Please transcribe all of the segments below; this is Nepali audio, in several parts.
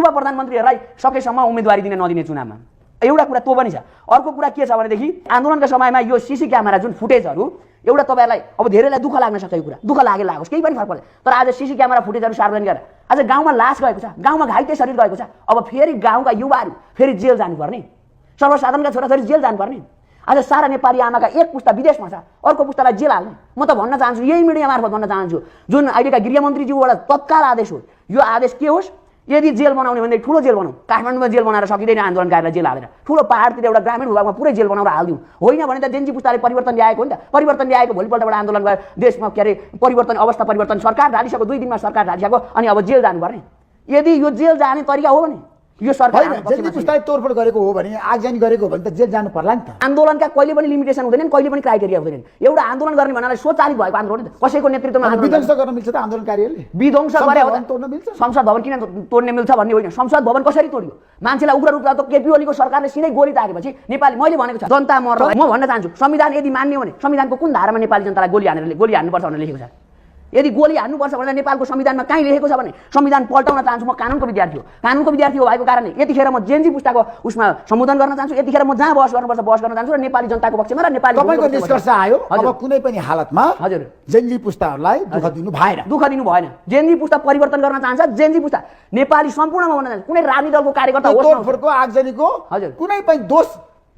पूर्व प्रधानमन्त्रीहरूलाई सकेसम्म उम्मेदवारी दिन नदिने चुनावमा एउटा कुरा त्यो पनि छ। अर्को कुरा के छ भनेदेखि आन्दोलनका समयमा यो सीसी क्यामेरा जुन फुटेजहरू एउटा तपाईहरुलाई अब धेरैलाई दुःख लाग्न सक्छ, यो कुरा दुःख लागोस् केही पनि फरक पर्दैन, तर आज सीसी क्यामेरा फुटेजहरू सार्वजनिक गरेर आज गाउँमा लास गएको छ, गाउँमा घाइते शरीर गएको छ, अब फेरि गाउँका युवाहरू फेरि जेल जानुपर्ने, सर्वसाधारणका छोराछोरी जेल जानुपर्ने। आज सारा नेपाली आमाका एक पुस्ता विदेशमा छ, अर्को पुस्तालाई जेल हाल्ने। म त भन्न चाहन्छु, यही मिडिया मार्फत भन्न चाहन्छु, जुन अहिलेका गृहमन्त्रीज्यूबाट तत्काल आदेश हो, यो आदेश के होस्, यदि जेल बनाउने भने ठुलो जेल बनाऊ, काठमाडौँमा जेल बनाएर सकिँदैन आन्दोलनकारीलाई जेल हालेर, ठुलो पहाडतिर एउटा ग्रामीण भूभागमा पुरै जेल बनाएर हालिदिउँ। होइन भने त जेन्जी पुस्ताले परिवर्तन ल्याएको हो नि त, परिवर्तन ल्याएको भोलिपल्टबाट आन्दोलन गरेर देशमा के अरे परिवर्तन अवस्था परिवर्तन सरकार ढालिसक्यो, 2 दिनमा सरकार ढालिसक्यो, अनि अब जेल जानुपर्ने। यदि यो जेल जाने तरिका हो भने यो सरकार जेन्जी पुस्ताले तोडफोड गरेको हो भने, आगजनी गरेको हो भने त जेल जानु पर्ला नि त। आन्दोलनका कहिले पनि लिमिटेसन हुँदैन, कहिले पनि क्राइटेरिया हुँदैन। एउटा आन्दोलन गर्ने भन्नाले स्वचालित भएको आन्दोलन नि त, कसैको नेतृत्वमा विध्वंस गर्न मिल्छ त आन्दोलनकारीहरूले? विध्वंस गरे हो तोड्न मिल्छ? संसद भवन किन तोड्ने मिल्छ भन्ने होइन, संसद भवन कसरी तोड्यो? मान्छेलाई उग्र रूपमा त केपी ओलीको सरकारले सिधै गोली ताकेपछि नेपाली, मैले भनेको छ जनता मर्छ। म भन्न चाहन्छु, संविधान यदि मान्ने हो भने संविधानको कुन धारामा नेपाली जनतालाई गोली हान्नुपर्छ भनेर लेखेको छ? यदि गोली हान्नुपर्छ भनेर नेपालको संविधानमा कहीँ लेखेको छ भने संविधान पल्टाउन चाहन्छु। म कानुनको विद्यार्थी हो, कानुनको विद्यार्थी हो भएको कारणले यतिखेर म जेन्जी पुस्ताको उसमा सम्बोधन गर्न चाहन्छु। यतिखेर म जहाँ बहस गर्नुपर्छ बहस गर्न चाहन्छु र नेपाली जनताको पक्षमा र नेपाली तपाईको निष्कर्ष आयो अब कुनै पनि हालतमा हजुर जेन्जी पुस्ताहरूलाई दुःख दिनु भएन, दुःख दिनु भएन। जेन्जी पुस्ता परिवर्तन गर्न चाहन्छ, जेन्जी पुस्ता नेपाली सम्पूर्णमा भन्न चाहन्छ, कुनै राजनीतिक दलको कार्यकर्ता होस्, तोडफोडको आगजनीको हजुर कुनै पनि दोष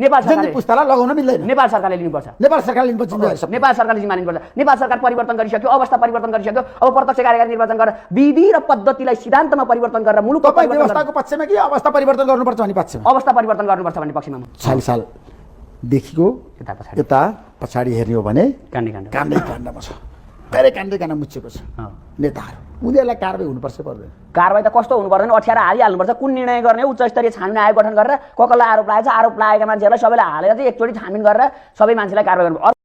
नेपाल जेन्जी पुस्तालाई लगाउन मिल्दैन। नेपाल सरकारले लिनुपर्छ, नेपाल सरकारले लिनुपर्छ, नेपाल सरकारले जिम्मा लिनुपर्छ। नेपाल सरकार परिवर्तन गरिसक्यो, अवस्था परिवर्तन गरिसक्यो, अब प्रत्यक्ष कार्यकारी निर्वाचन गरेर विधि र पद्धतिलाई सिद्धान्तमा परिवर्तन गरेर मुलुकको व्यवस्थाको पक्षमा कि अवस्था परिवर्तन गर्नुपर्छ भन्ने पक्षमा? अवस्था परिवर्तन गर्नुपर्छ भन्ने पक्षमा। 40 सालदेखिको यता पछाडि हेर्ने हो भने काण्डमा छ, धेरै काण्डमा मुछेको छ नेताहरू। उनीहरूलाई कारबाही हुनुपर्छ पर्दैन? कारबाही त कस्तो हुनु पर्दैन, अठ्याएर हालिहाल्नुपर्छ। कुन निर्णय गर्ने उच्च स्तरीय छानबिन आयोग गठन गरेर कसलाई आरोप लागेको छ, आरोप लागेका मान्छेहरूलाई सबैलाई हालेर चाहिँ एकचोटि छानबिन गरेर सबै मान्छेलाई कारबाही गर्नुपर्छ।